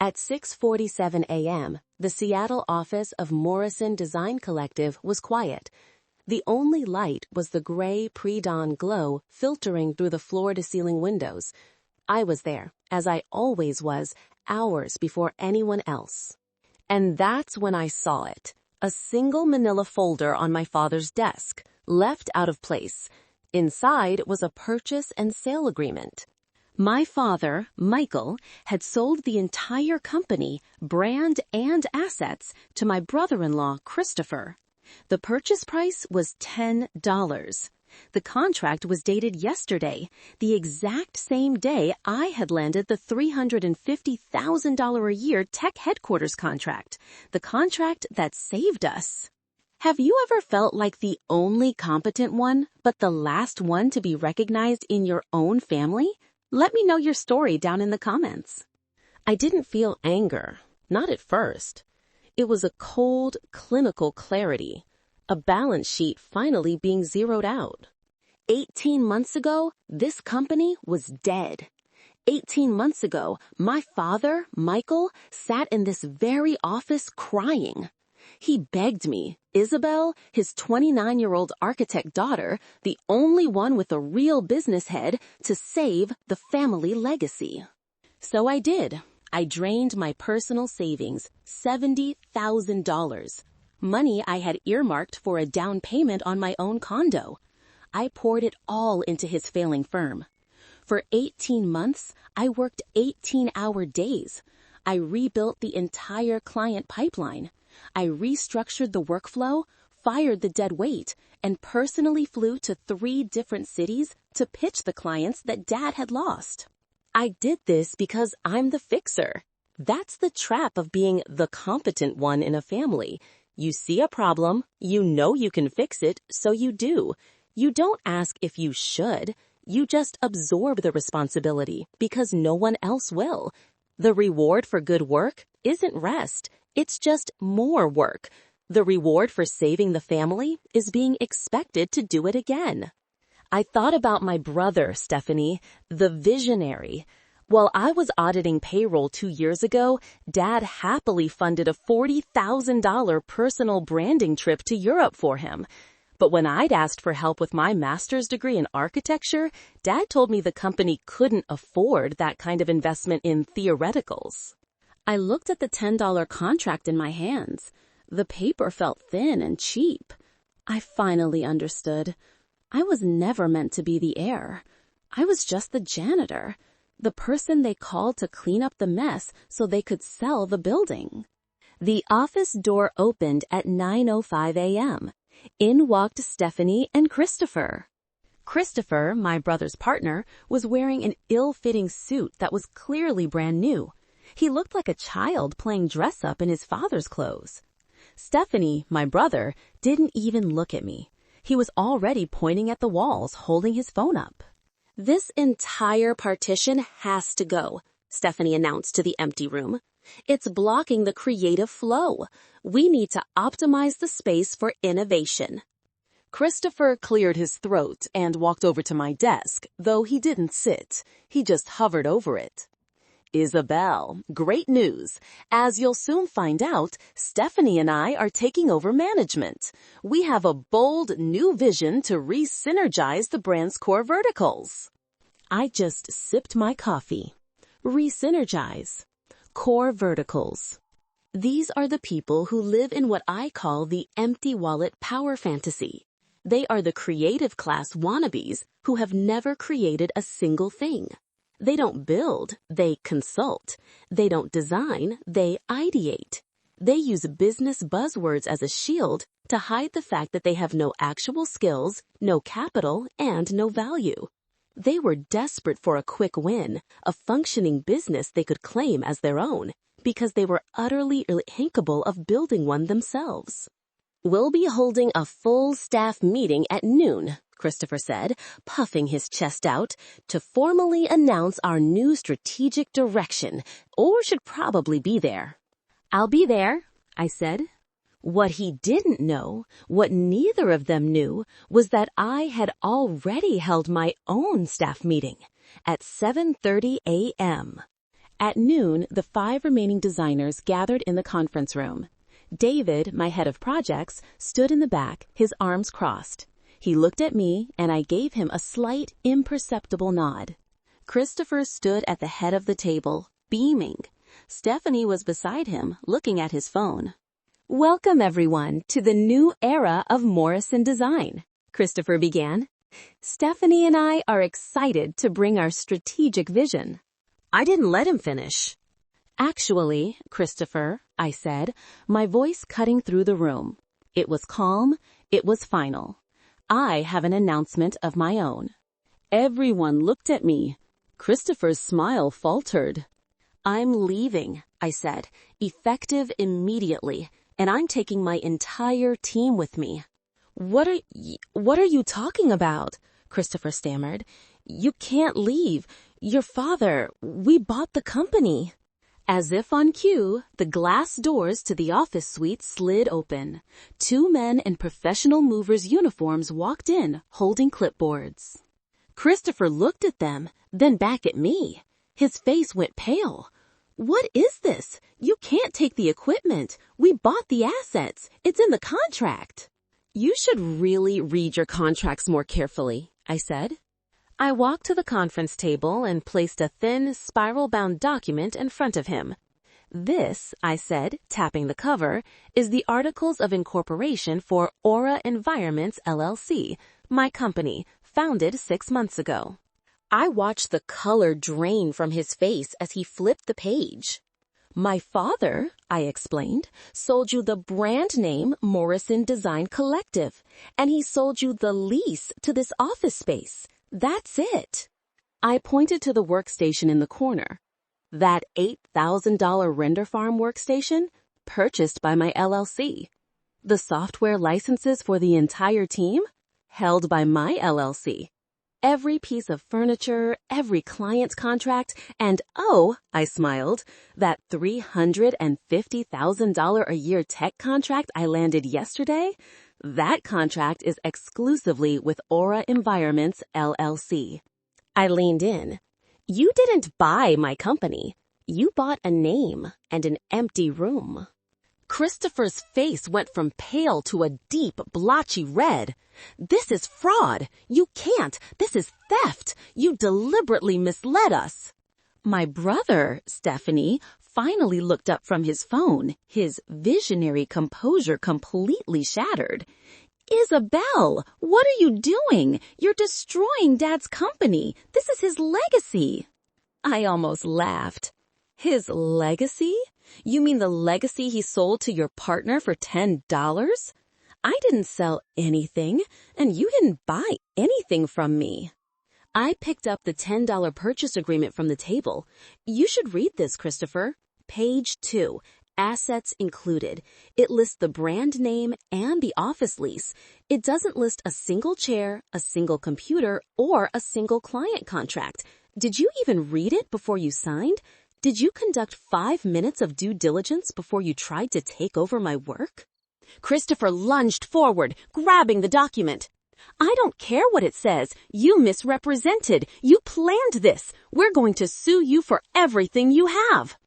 At 6:47 a.m., the Seattle office of Morrison Design Collective was quiet. The only light was the gray pre-dawn glow filtering through the floor-to-ceiling windows. I was there, as I always was, hours before anyone else. And that's when I saw it. A single manila folder on my father's desk, left out of place. Inside was a purchase and sale agreement. My father, Michael, had sold the entire company, brand and assets, to my brother-in-law, Christopher. The purchase price was $10. The contract was dated yesterday, the exact same day I had landed the $350,000 a year tech headquarters contract, the contract that saved us. Have you ever felt like the only competent one, but the last one to be recognized in your own family? Let me know your story down in the comments. I didn't feel anger, not at first. It was a cold, clinical clarity, a balance sheet finally being zeroed out. 18 months ago, this company was dead. 18 months ago, my father, Michael, sat in this very office crying. He begged me, Isabel, his 29-year-old architect daughter, the only one with a real business head, to save the family legacy. So I did. I drained my personal savings, $70,000. Money I had earmarked for a down payment on my own condo. I poured it all into his failing firm. For 18 months, I worked 18-hour days. I rebuilt the entire client pipeline. I restructured the workflow, fired the dead weight, and personally flew to 3 different cities to pitch the clients that Dad had lost. I did this because I'm the fixer. That's the trap of being the competent one in a family. You see a problem, you know you can fix it, so you do. You don't ask if you should. You just absorb the responsibility because no one else will. The reward for good work isn't rest. It's just more work. The reward for saving the family is being expected to do it again. I thought about my brother, Stephanie, the visionary. While I was auditing payroll 2 years ago, Dad happily funded a $40,000 personal branding trip to Europe for him. But when I'd asked for help with my master's degree in architecture, Dad told me the company couldn't afford that kind of investment in theoreticals. I looked at the $10 contract in my hands. The paper felt thin and cheap. I finally understood. I was never meant to be the heir. I was just the janitor, the person they called to clean up the mess so they could sell the building. The office door opened at 9:05 a.m. In walked Stephanie and Christopher. Christopher, my brother's partner, was wearing an ill-fitting suit that was clearly brand new. He looked like a child playing dress-up in his father's clothes. Stephanie, my brother, didn't even look at me. He was already pointing at the walls, holding his phone up. "This entire partition has to go," Stephanie announced to the empty room. "It's blocking the creative flow. We need to optimize the space for innovation." Christopher cleared his throat and walked over to my desk, though he didn't sit. He just hovered over it. "Isabel, great news. As you'll soon find out, Stephanie and I are taking over management. We have a bold new vision to re-synergize the brand's core verticals." I just sipped my coffee. Re-synergize. Core verticals. These are the people who live in what I call the empty wallet power fantasy. They are the creative class wannabes who have never created a single thing. They don't build, they consult. They don't design, they ideate. They use business buzzwords as a shield to hide the fact that they have no actual skills, no capital, and no value. They were desperate for a quick win, a functioning business they could claim as their own, because they were utterly incapable of building one themselves. "We'll be holding a full staff meeting at noon," Christopher said, puffing his chest out, "to formally announce our new strategic direction, or should probably be there." "I'll be there," I said. What he didn't know, what neither of them knew, was that I had already held my own staff meeting at 7:30 a.m. At noon, the 5 remaining designers gathered in the conference room. David, my head of projects, stood in the back, his arms crossed. He looked at me, and I gave him a slight, imperceptible nod. Christopher stood at the head of the table, beaming. Stephanie was beside him, looking at his phone. "Welcome, everyone, to the new era of Morrison Design," Christopher began. "Stephanie and I are excited to bring our strategic vision." I didn't let him finish. "Actually, Christopher," I said, my voice cutting through the room. It was calm, it was final. "I have an announcement of my own." Everyone looked at me. Christopher's smile faltered. "I'm leaving," I said, "effective immediately, and I'm taking my entire team with me." What are you talking about?" Christopher stammered. "You can't leave. Your father, we bought the company." As if on cue, the glass doors to the office suite slid open. 2 men in professional movers' uniforms walked in, holding clipboards. Christopher looked at them, then back at me. His face went pale. "What is this? You can't take the equipment. We bought the assets. It's in the contract." "You should really read your contracts more carefully," I said. I walked to the conference table and placed a thin, spiral-bound document in front of him. "This," I said, tapping the cover, "is the Articles of Incorporation for Aura Environments, LLC, my company, founded 6 months ago." I watched the color drain from his face as he flipped the page. "My father," I explained, "sold you the brand name Morrison Design Collective, and he sold you the lease to this office space. That's it." I pointed to the workstation in the corner. That $8,000 render farm workstation, purchased by my LLC. The software licenses for the entire team, held by my LLC. Every piece of furniture, every client's contract, and I smiled, that $350,000 a year tech contract I landed yesterday, that contract is exclusively with Aura Environments, LLC. I leaned in. "You didn't buy my company. You bought a name and an empty room." Christopher's face went from pale to a deep, blotchy red. "This is fraud. You can't. This is theft. You deliberately misled us." My brother, Stephanie, finally looked up from his phone, his visionary composure completely shattered. "Isabel, what are you doing? You're destroying Dad's company. This is his legacy." I almost laughed. "His legacy? You mean the legacy he sold to your partner for $10? I didn't sell anything, and you didn't buy anything from me." I picked up the $10 purchase agreement from the table. "You should read this, Christopher. Page 2, assets included. It lists the brand name and the office lease. It doesn't list a single chair, a single computer, or a single client contract. Did you even read it before you signed? Did you conduct 5 minutes of due diligence before you tried to take over my work?" Christopher lunged forward, grabbing the document. "I don't care what it says. You misrepresented. You planned this. We're going to sue you for everything you have."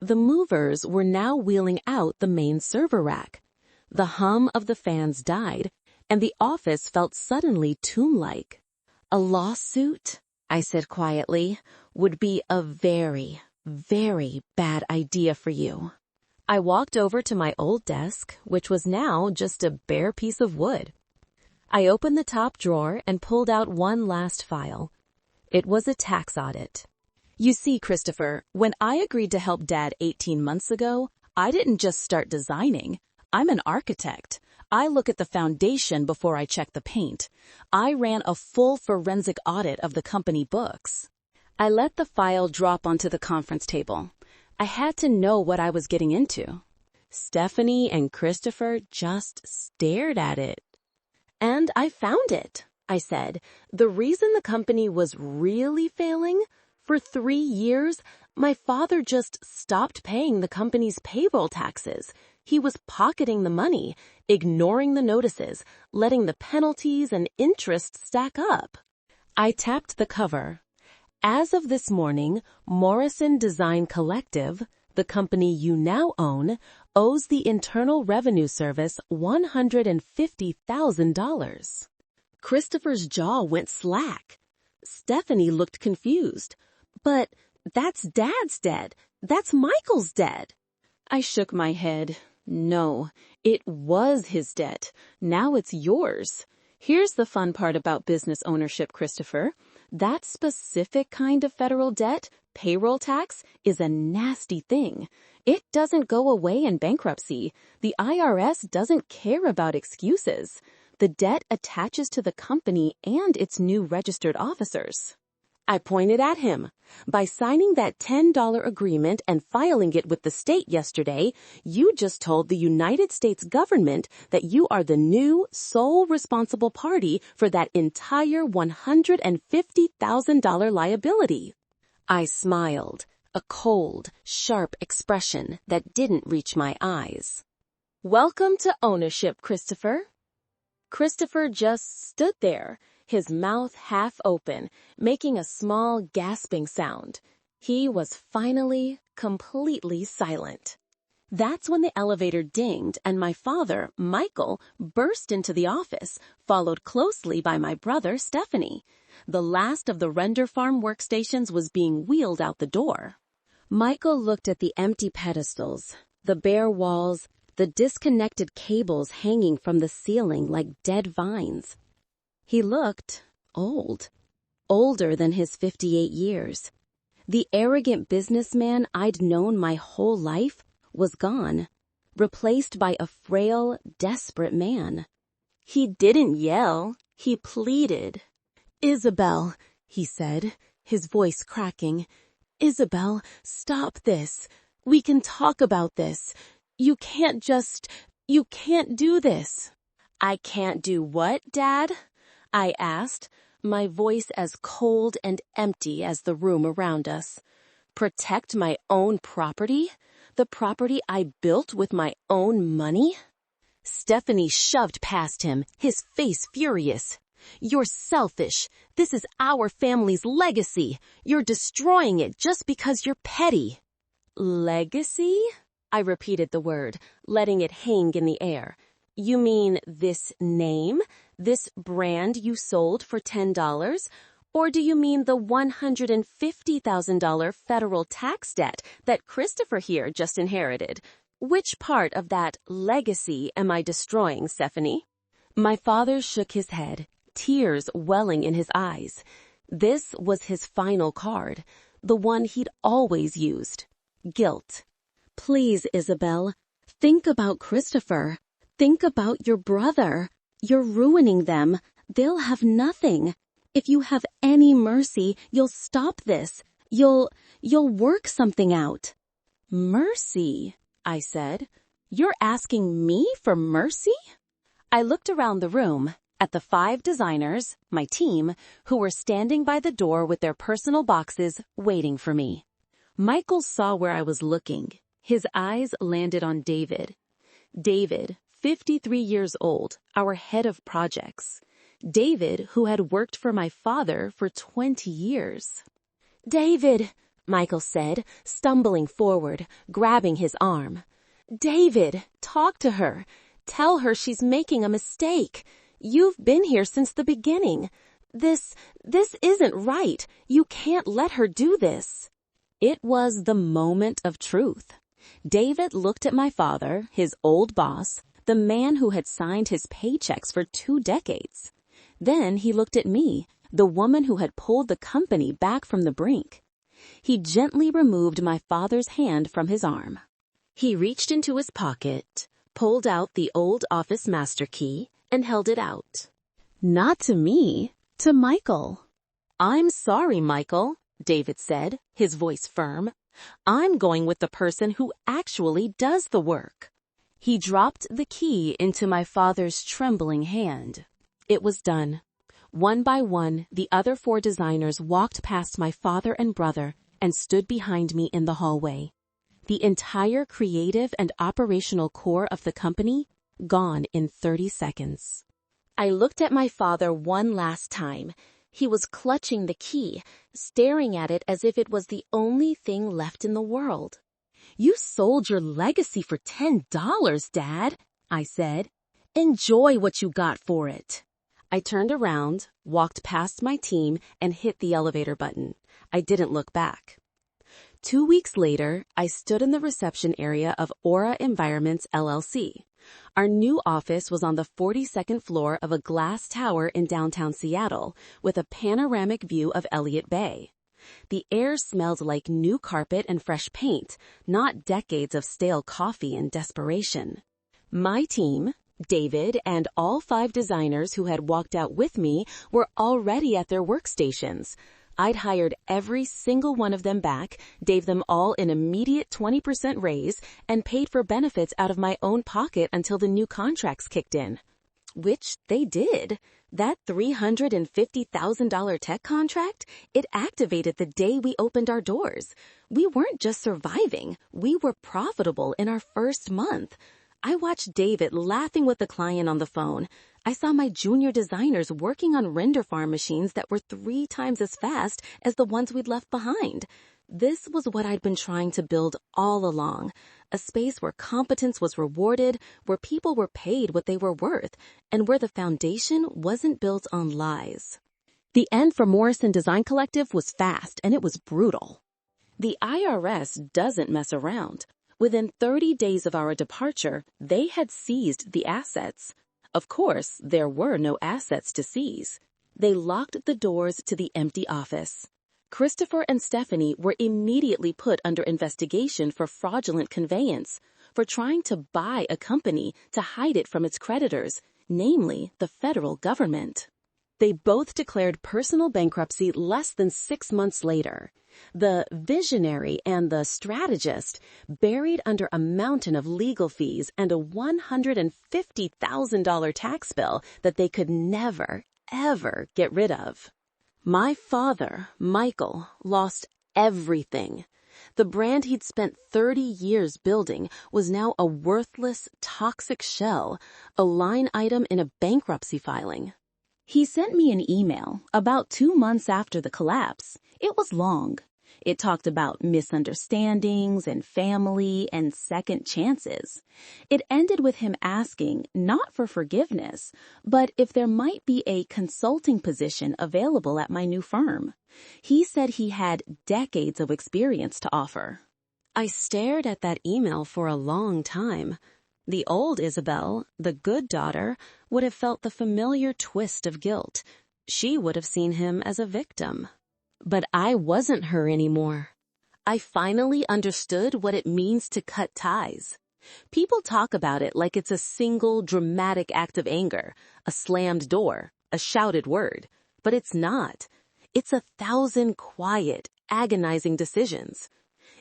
The movers were now wheeling out the main server rack. The hum of the fans died, and the office felt suddenly tomb-like. "A lawsuit," I said quietly, "would be a very, very bad idea for you." I walked over to my old desk, which was now just a bare piece of wood. I opened the top drawer and pulled out one last file. It was a tax audit. "You see, Christopher, when I agreed to help Dad 18 months ago, I didn't just start designing. I'm an architect. I look at the foundation before I check the paint. I ran a full forensic audit of the company books." I let the file drop onto the conference table. I had to know what I was getting into. Stephanie and Christopher just stared at it. "And I found it," I said. "The reason the company was really failing? For 3 years, my father just stopped paying the company's payroll taxes. He was pocketing the money, ignoring the notices, letting the penalties and interest stack up." I tapped the cover. As of this morning, Morrison Design Collective, the company you now own, owes the Internal Revenue Service $150,000. Christopher's jaw went slack. Stephanie looked confused. But that's Dad's debt. That's Michael's debt. I shook my head. No, it was his debt. Now it's yours. Here's the fun part about business ownership, Christopher. That specific kind of federal debt, payroll tax, is a nasty thing. It doesn't go away in bankruptcy. The IRS doesn't care about excuses. The debt attaches to the company and its new registered officers. I pointed at him. By signing that $10 agreement and filing it with the state yesterday, you just told the United States government that you are the new sole responsible party for that entire $150,000 liability. I smiled, a cold, sharp expression that didn't reach my eyes. Welcome to ownership, Christopher. Christopher just stood there, his mouth half open, making a small gasping sound. He was finally completely silent. That's when the elevator dinged and my father, Michael, burst into the office, followed closely by my brother, Stephanie. The last of the render farm workstations was being wheeled out the door. Michael looked at the empty pedestals, the bare walls, the disconnected cables hanging from the ceiling like dead vines. He looked old, older than his 58 years. The arrogant businessman I'd known my whole life was gone, replaced by a frail, desperate man. He didn't yell, he pleaded. "Isabel," he said, his voice cracking. "Isabel, stop this. We can talk about this. You can't do this." "I can't do what, Dad?" I asked, my voice as cold and empty as the room around us. Protect my own property? The property I built with my own money? Stephanie shoved past him, his face furious. "You're selfish. This is our family's legacy. You're destroying it just because you're petty." "Legacy?" I repeated the word, letting it hang in the air. "You mean this name? This brand you sold for $10? Or do you mean the $150,000 federal tax debt that Christopher here just inherited? Which part of that legacy am I destroying, Stephanie?" My father shook his head, tears welling in his eyes. This was his final card, the one he'd always used. Guilt. "Please, Isabel, think about Christopher. Think about your brother. You're ruining them. They'll have nothing. If you have any mercy, you'll stop this. You'll work something out." "Mercy?" I said. "You're asking me for mercy?" I looked around the room at the 5 designers, my team, who were standing by the door with their personal boxes waiting for me. Michael saw where I was looking. His eyes landed on David. David, 53 years old, our head of projects. David, who had worked for my father for 20 years. "David," Michael said, stumbling forward, grabbing his arm. "David, talk to her. Tell her she's making a mistake. You've been here since the beginning. This isn't right. You can't let her do this." It was the moment of truth. David looked at my father, his old boss, the man who had signed his paychecks for 2 decades. Then he looked at me, the woman who had pulled the company back from the brink. He gently removed my father's hand from his arm. He reached into his pocket, pulled out the old office master key, and held it out. "Not to me, to Michael." "I'm sorry, Michael," David said, his voice firm. "I'm going with the person who actually does the work." He dropped the key into my father's trembling hand. It was done. One by one, the other 4 designers walked past my father and brother and stood behind me in the hallway. The entire creative and operational core of the company gone in 30 seconds. I looked at my father one last time, He was clutching the key, staring at it as if it was the only thing left in the world. "You sold your legacy for $10, Dad," I said. "Enjoy what you got for it." I turned around, walked past my team, and hit the elevator button. I didn't look back. 2 weeks later, I stood in the reception area of Aura Environments, LLC. Our new office was on the 42nd floor of a glass tower in downtown Seattle, with a panoramic view of Elliott Bay. The air smelled like new carpet and fresh paint, not decades of stale coffee and desperation. My team, David, and all 5 designers who had walked out with me were already at their workstations. I'd hired every single one of them back, gave them all an immediate 20% raise, and paid for benefits out of my own pocket until the new contracts kicked in. Which they did. That $350,000 tech contract, it activated the day we opened our doors. We weren't just surviving, we were profitable in our first month. I watched David laughing with the client on the phone. I saw my junior designers working on render farm machines that were 3 times as fast as the ones we'd left behind. This was what I'd been trying to build all along, a space where competence was rewarded, where people were paid what they were worth, and where the foundation wasn't built on lies. The end for Morrison Design Collective was fast, and it was brutal. The IRS doesn't mess around. Within 30 days of our departure, they had seized the assets. Of course, there were no assets to seize. They locked the doors to the empty office. Christopher and Stephanie were immediately put under investigation for fraudulent conveyance, for trying to buy a company to hide it from its creditors, namely the federal government. They both declared personal bankruptcy less than 6 months later. The visionary and the strategist, buried under a mountain of legal fees and a $150,000 tax bill that they could never, ever get rid of. My father, Michael, lost everything. The brand he'd spent 30 years building was now a worthless, toxic shell, a line item in a bankruptcy filing. He sent me an email about 2 months after the collapse. It was long. It talked about misunderstandings and family and second chances. It ended with him asking, not for forgiveness, but if there might be a consulting position available at my new firm. He said he had decades of experience to offer. I stared at that email for a long time. The old Isabel, the good daughter, would have felt the familiar twist of guilt. She would have seen him as a victim. But I wasn't her anymore. I finally understood what it means to cut ties. People talk about it like it's a single dramatic act of anger, a slammed door, a shouted word. But it's not. It's 1,000 quiet, agonizing decisions.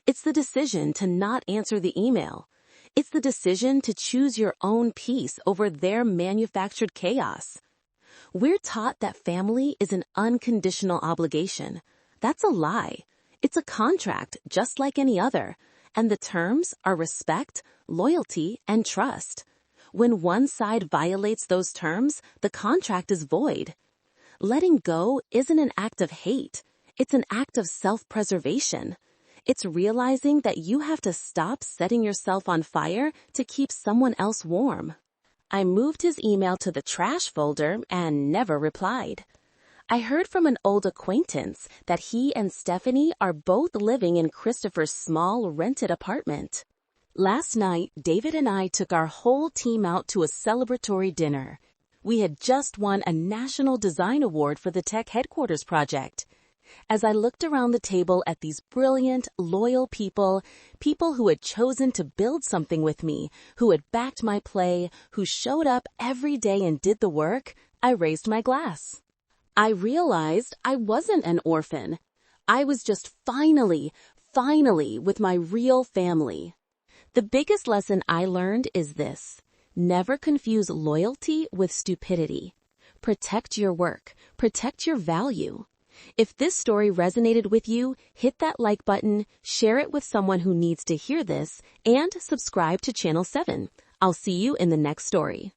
It's the decision to not answer the email. It's the decision to choose your own peace over their manufactured chaos. We're taught that family is an unconditional obligation. That's a lie. It's a contract just like any other, and the terms are respect, loyalty, and trust. When one side violates those terms, the contract is void. Letting go isn't an act of hate. It's an act of self-preservation. It's realizing that you have to stop setting yourself on fire to keep someone else warm. I moved his email to the trash folder and never replied. I heard from an old acquaintance that he and Stephanie are both living in Christopher's small rented apartment. Last night, David and I took our whole team out to a celebratory dinner. We had just won a National Design Award for the Tech Headquarters project. As I looked around the table at these brilliant, loyal people who had chosen to build something with me, who had backed my play, who showed up every day and did the work, I raised my glass. I realized I wasn't an orphan. I was just finally with my real family. The biggest lesson I learned is this: never confuse loyalty with stupidity. Protect your work. Protect your value. If this story resonated with you, hit that like button, share it with someone who needs to hear this, and subscribe to Channel 7. I'll see you in the next story.